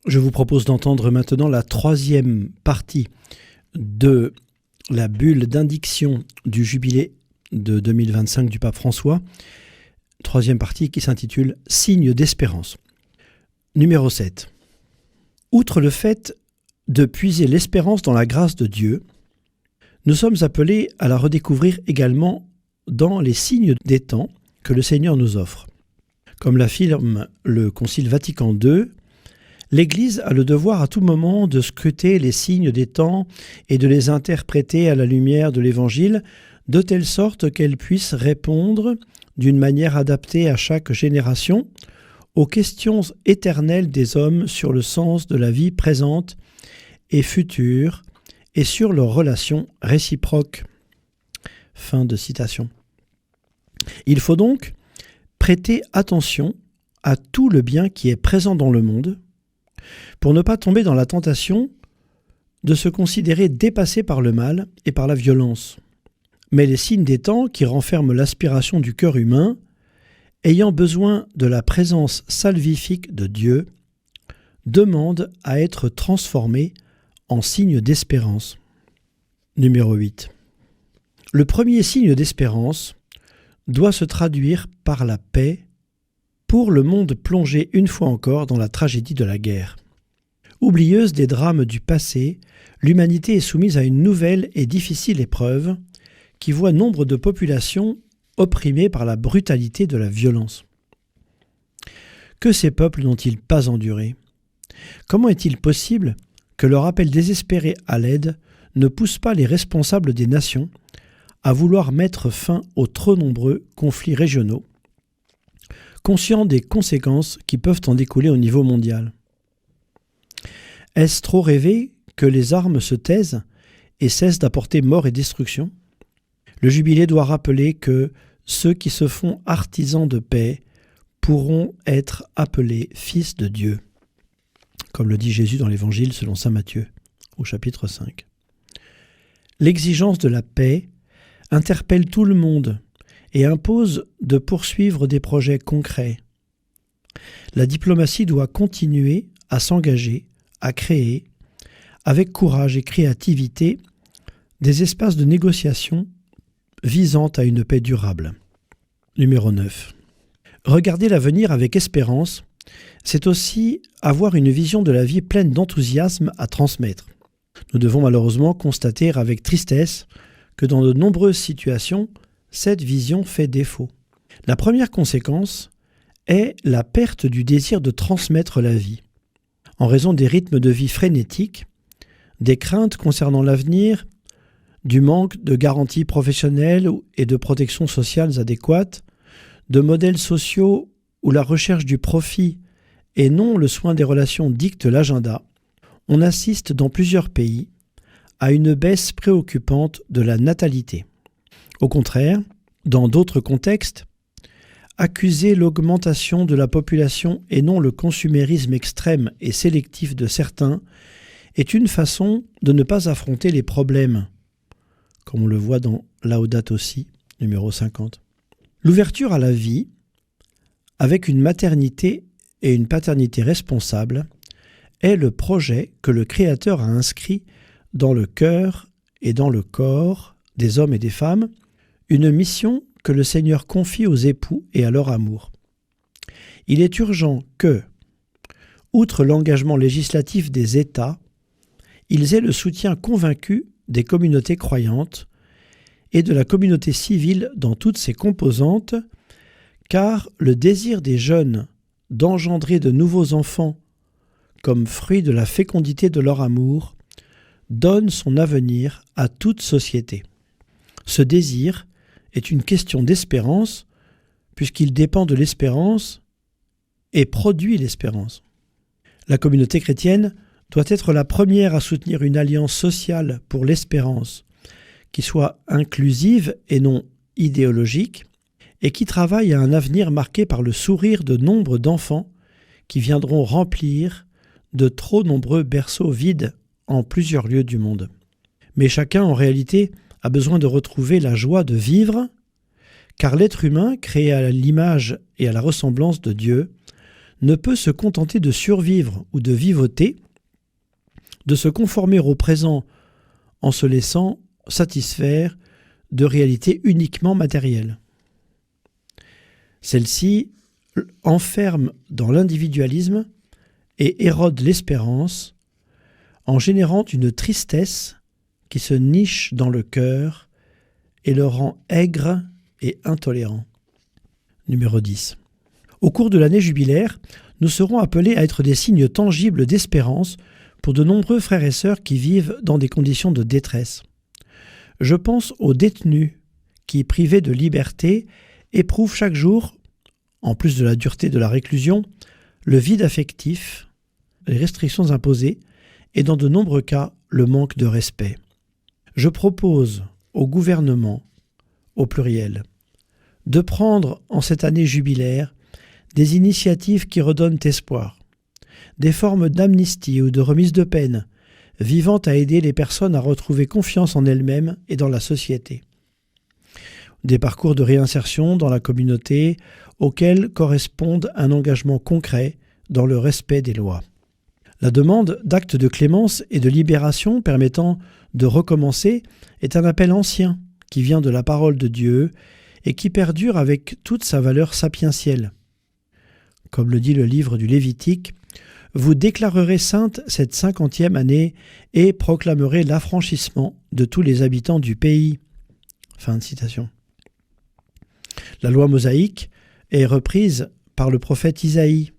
Je vous propose d'entendre maintenant la troisième partie de la bulle d'indiction du jubilé de 2025 du pape François. Troisième partie qui s'intitule « Signe d'espérance ». Numéro 7. Outre le fait de puiser l'espérance dans la grâce de Dieu, nous sommes appelés à la redécouvrir également dans les signes des temps que le Seigneur nous offre. Comme l'affirme le Concile Vatican II, l'Église a le devoir à tout moment de scruter les signes des temps et de les interpréter à la lumière de l'Évangile, de telle sorte qu'elle puisse répondre d'une manière adaptée à chaque génération aux questions éternelles des hommes sur le sens de la vie présente et future et sur leurs relations réciproques. Fin de citation. Il faut donc prêter attention à tout le bien qui est présent dans le monde pour ne pas tomber dans la tentation de se considérer dépassé par le mal et par la violence. Mais les signes des temps qui renferment l'aspiration du cœur humain, ayant besoin de la présence salvifique de Dieu, demandent à être transformés en signes d'espérance. Numéro 8. Le premier signe d'espérance doit se traduire par la paix pour le monde plongé une fois encore dans la tragédie de la guerre. Oublieuse des drames du passé, l'humanité est soumise à une nouvelle et difficile épreuve qui voit nombre de populations opprimées par la brutalité de la violence. Que ces peuples n'ont-ils pas enduré ? Comment est-il possible que leur appel désespéré à l'aide ne pousse pas les responsables des nations à vouloir mettre fin aux trop nombreux conflits régionaux, conscients des conséquences qui peuvent en découler au niveau mondial ? Est-ce trop rêver que les armes se taisent et cessent d'apporter mort et destruction ? Le jubilé doit rappeler que ceux qui se font artisans de paix pourront être appelés fils de Dieu, comme le dit Jésus dans l'Évangile selon saint Matthieu, au chapitre 5. L'exigence de la paix interpelle tout le monde et impose de poursuivre des projets concrets. La diplomatie doit continuer à s'engager, à créer, avec courage et créativité, des espaces de négociation visant à une paix durable. Numéro 9. Regarder l'avenir avec espérance, c'est aussi avoir une vision de la vie pleine d'enthousiasme à transmettre. Nous devons malheureusement constater avec tristesse que dans de nombreuses situations, cette vision fait défaut. La première conséquence est la perte du désir de transmettre la vie. En raison des rythmes de vie frénétiques, des craintes concernant l'avenir, du manque de garanties professionnelles et de protections sociales adéquates, de modèles sociaux où la recherche du profit et non le soin des relations dicte l'agenda, on assiste dans plusieurs pays à une baisse préoccupante de la natalité. Au contraire, dans d'autres contextes, accuser l'augmentation de la population et non le consumérisme extrême et sélectif de certains est une façon de ne pas affronter les problèmes, comme on le voit dans Laudato Si, numéro 50. L'ouverture à la vie, avec une maternité et une paternité responsables, est le projet que le Créateur a inscrit dans le cœur et dans le corps des hommes et des femmes, une mission que le Seigneur confie aux époux et à leur amour. Il est urgent que, outre l'engagement législatif des États, ils aient le soutien convaincu des communautés croyantes et de la communauté civile dans toutes ses composantes, car le désir des jeunes d'engendrer de nouveaux enfants comme fruit de la fécondité de leur amour donne son avenir à toute société. Ce désir est une question d'espérance, puisqu'il dépend de l'espérance et produit l'espérance. La communauté chrétienne doit être la première à soutenir une alliance sociale pour l'espérance, qui soit inclusive et non idéologique, et qui travaille à un avenir marqué par le sourire de nombre d'enfants qui viendront remplir de trop nombreux berceaux vides en plusieurs lieux du monde. Mais chacun, en réalité, a besoin de retrouver la joie de vivre, car l'être humain, créé à l'image et à la ressemblance de Dieu, ne peut se contenter de survivre ou de vivoter, de se conformer au présent en se laissant satisfaire de réalités uniquement matérielles. Celle-ci enferme dans l'individualisme et érode l'espérance en générant une tristesse qui se niche dans le cœur et le rend aigre et intolérant. Numéro 10. Au cours de l'année jubilaire, nous serons appelés à être des signes tangibles d'espérance pour de nombreux frères et sœurs qui vivent dans des conditions de détresse. Je pense aux détenus qui, privés de liberté, éprouvent chaque jour, en plus de la dureté de la réclusion, le vide affectif, les restrictions imposées et dans de nombreux cas, le manque de respect. Je propose au gouvernement, au pluriel, de prendre en cette année jubilaire des initiatives qui redonnent espoir, des formes d'amnistie ou de remise de peine, visant à aider les personnes à retrouver confiance en elles-mêmes et dans la société. Des parcours de réinsertion dans la communauté auxquels correspondent un engagement concret dans le respect des lois. La demande d'actes de clémence et de libération permettant de recommencer est un appel ancien qui vient de la parole de Dieu et qui perdure avec toute sa valeur sapientielle. Comme le dit le livre du Lévitique, « Vous déclarerez sainte cette 50e année et proclamerez l'affranchissement de tous les habitants du pays. » Fin de citation. La loi mosaïque est reprise par le prophète Isaïe.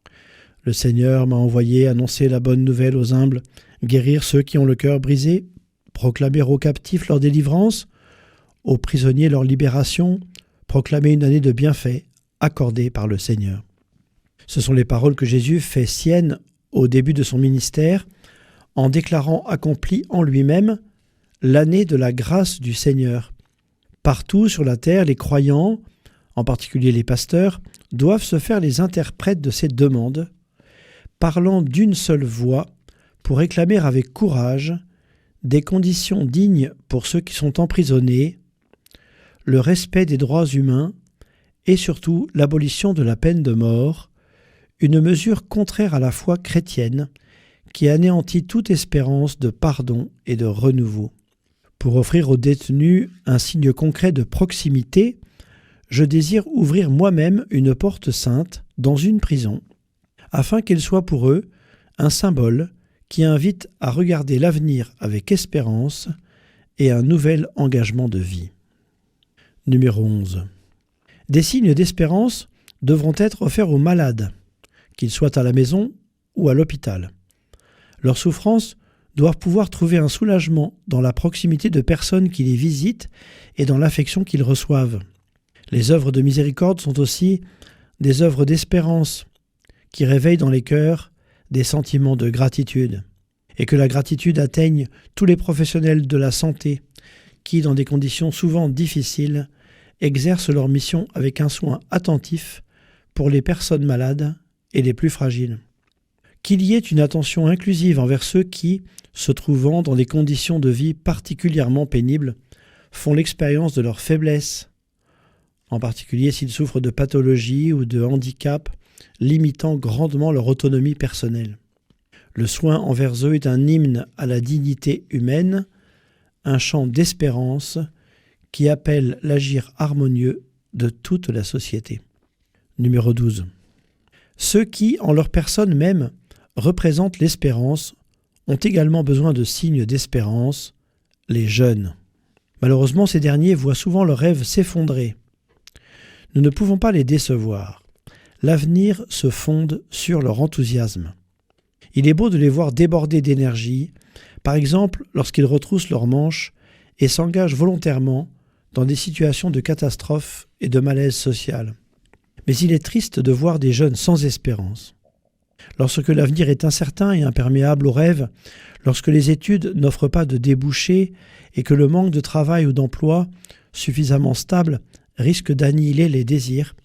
« Le Seigneur m'a envoyé annoncer la bonne nouvelle aux humbles, guérir ceux qui ont le cœur brisé, proclamer aux captifs leur délivrance, aux prisonniers leur libération, proclamer une année de bienfaits accordée par le Seigneur. » Ce sont les paroles que Jésus fait siennes au début de son ministère, en déclarant accomplie en lui-même l'année de la grâce du Seigneur. Partout sur la terre, les croyants, en particulier les pasteurs, doivent se faire les interprètes de ces demandes, parlant d'une seule voix pour réclamer avec courage des conditions dignes pour ceux qui sont emprisonnés, le respect des droits humains et surtout l'abolition de la peine de mort, une mesure contraire à la foi chrétienne qui anéantit toute espérance de pardon et de renouveau. Pour offrir aux détenus un signe concret de proximité, je désire ouvrir moi-même une porte sainte dans une prison, afin qu'elle soit pour eux un symbole qui invite à regarder l'avenir avec espérance et un nouvel engagement de vie. Numéro 11. Des signes d'espérance devront être offerts aux malades, qu'ils soient à la maison ou à l'hôpital. Leurs souffrances doivent pouvoir trouver un soulagement dans la proximité de personnes qui les visitent et dans l'affection qu'ils reçoivent. Les œuvres de miséricorde sont aussi des œuvres d'espérance qui réveillent dans les cœurs des sentiments de gratitude, et que la gratitude atteigne tous les professionnels de la santé qui, dans des conditions souvent difficiles, exercent leur mission avec un soin attentif pour les personnes malades et les plus fragiles. Qu'il y ait une attention inclusive envers ceux qui, se trouvant dans des conditions de vie particulièrement pénibles, font l'expérience de leur faiblesse, en particulier s'ils souffrent de pathologies ou de handicaps limitant grandement leur autonomie personnelle. Le soin envers eux est un hymne à la dignité humaine, un chant d'espérance qui appelle l'agir harmonieux de toute la société. Numéro 12. Ceux qui, en leur personne même, représentent l'espérance, ont également besoin de signes d'espérance, les jeunes. Malheureusement, ces derniers voient souvent leurs rêves s'effondrer. Nous ne pouvons pas les décevoir. L'avenir se fonde sur leur enthousiasme. Il est beau de les voir déborder d'énergie, par exemple lorsqu'ils retroussent leurs manches et s'engagent volontairement dans des situations de catastrophe et de malaise social. Mais il est triste de voir des jeunes sans espérance. Lorsque l'avenir est incertain et imperméable aux rêves, lorsque les études n'offrent pas de débouchés et que le manque de travail ou d'emploi suffisamment stable risque d'annihiler les désirs,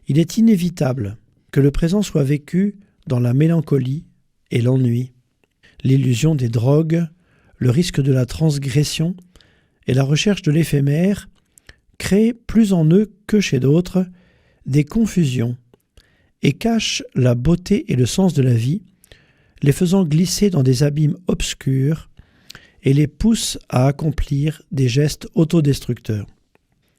il est inévitable que le présent soit vécu dans la mélancolie et l'ennui, l'illusion des drogues, le risque de la transgression et la recherche de l'éphémère créent plus en eux que chez d'autres des confusions et cachent la beauté et le sens de la vie, les faisant glisser dans des abîmes obscurs et les poussent à accomplir des gestes autodestructeurs.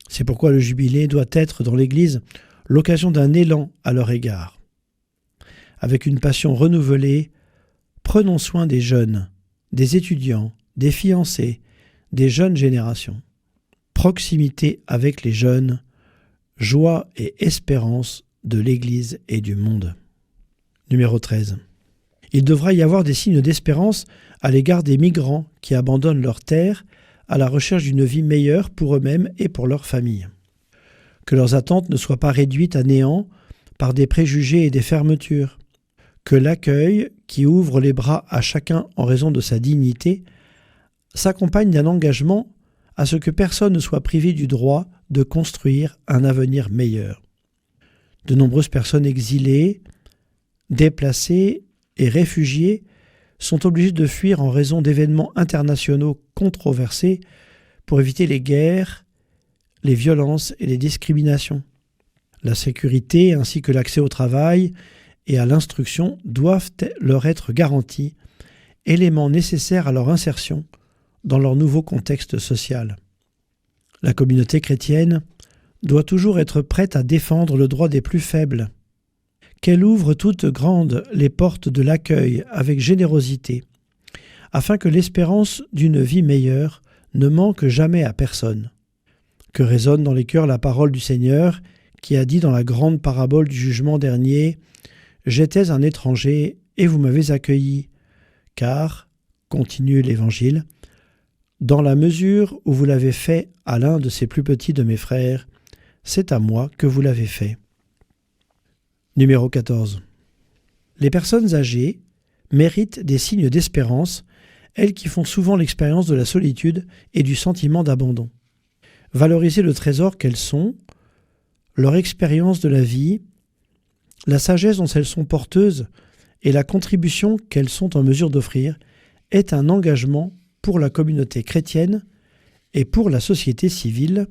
C'est pourquoi le jubilé doit être dans l'Église l'occasion d'un élan à leur égard. Avec une passion renouvelée, prenons soin des jeunes, des étudiants, des fiancés, des jeunes générations. Proximité avec les jeunes, joie et espérance de l'Église et du monde. Numéro 13. Il devra y avoir des signes d'espérance à l'égard des migrants qui abandonnent leur terre à la recherche d'une vie meilleure pour eux-mêmes et pour leurs familles. Que leurs attentes ne soient pas réduites à néant par des préjugés et des fermetures. Que l'accueil, qui ouvre les bras à chacun en raison de sa dignité, s'accompagne d'un engagement à ce que personne ne soit privé du droit de construire un avenir meilleur. De nombreuses personnes exilées, déplacées et réfugiées sont obligées de fuir en raison d'événements internationaux controversés pour éviter les guerres, les violences et les discriminations. La sécurité ainsi que l'accès au travail et à l'instruction doivent leur être garantis, éléments nécessaires à leur insertion dans leur nouveau contexte social. La communauté chrétienne doit toujours être prête à défendre le droit des plus faibles, qu'elle ouvre toutes grandes les portes de l'accueil avec générosité, afin que l'espérance d'une vie meilleure ne manque jamais à personne. Que résonne dans les cœurs la parole du Seigneur qui a dit dans la grande parabole du jugement dernier « J'étais un étranger et vous m'avez accueilli, car, continue l'Évangile, dans la mesure où vous l'avez fait à l'un de ces plus petits de mes frères, c'est à moi que vous l'avez fait. » Numéro 14. Les personnes âgées méritent des signes d'espérance, elles qui font souvent l'expérience de la solitude et du sentiment d'abandon. Valoriser le trésor qu'elles sont, leur expérience de la vie, la sagesse dont elles sont porteuses et la contribution qu'elles sont en mesure d'offrir est un engagement pour la communauté chrétienne et pour la société civile,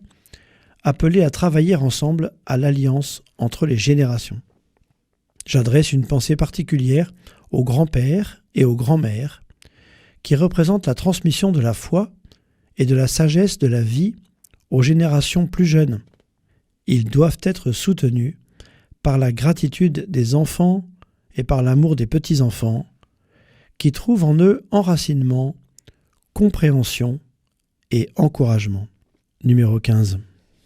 appelée à travailler ensemble à l'alliance entre les générations. J'adresse une pensée particulière aux grands-pères et aux grands-mères, qui représentent la transmission de la foi et de la sagesse de la vie aux générations plus jeunes. Ils doivent être soutenus par la gratitude des enfants et par l'amour des petits-enfants, qui trouvent en eux enracinement, compréhension et encouragement. Numéro 15.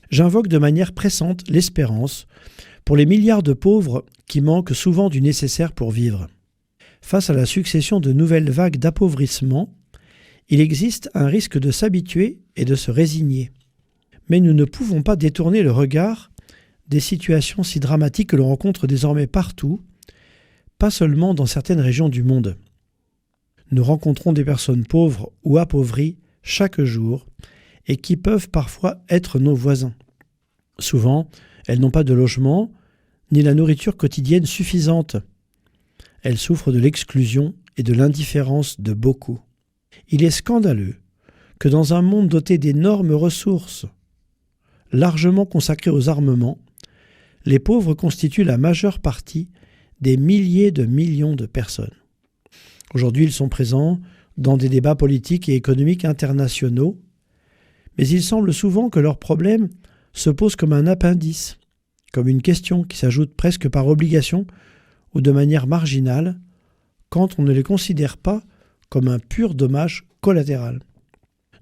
J'invoque de manière pressante l'espérance pour les milliards de pauvres qui manquent souvent du nécessaire pour vivre. Face à la succession de nouvelles vagues d'appauvrissement, il existe un risque de s'habituer et de se résigner. Mais nous ne pouvons pas détourner le regard des situations si dramatiques que l'on rencontre désormais partout, pas seulement dans certaines régions du monde. Nous rencontrons des personnes pauvres ou appauvries chaque jour et qui peuvent parfois être nos voisins. Souvent, elles n'ont pas de logement ni la nourriture quotidienne suffisante. Elles souffrent de l'exclusion et de l'indifférence de beaucoup. Il est scandaleux que dans un monde doté d'énormes ressources, largement consacrées aux armements, les pauvres constituent la majeure partie des milliers de millions de personnes. Aujourd'hui, ils sont présents dans des débats politiques et économiques internationaux, mais il semble souvent que leurs problèmes se posent comme un appendice, comme une question qui s'ajoute presque par obligation ou de manière marginale, quand on ne les considère pas comme un pur dommage collatéral.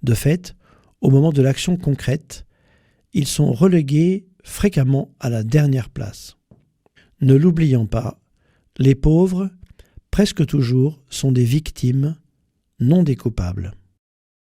De fait, au moment de l'action concrète, ils sont relégués fréquemment à la dernière place. Ne l'oublions pas, les pauvres, presque toujours, sont des victimes, non des coupables.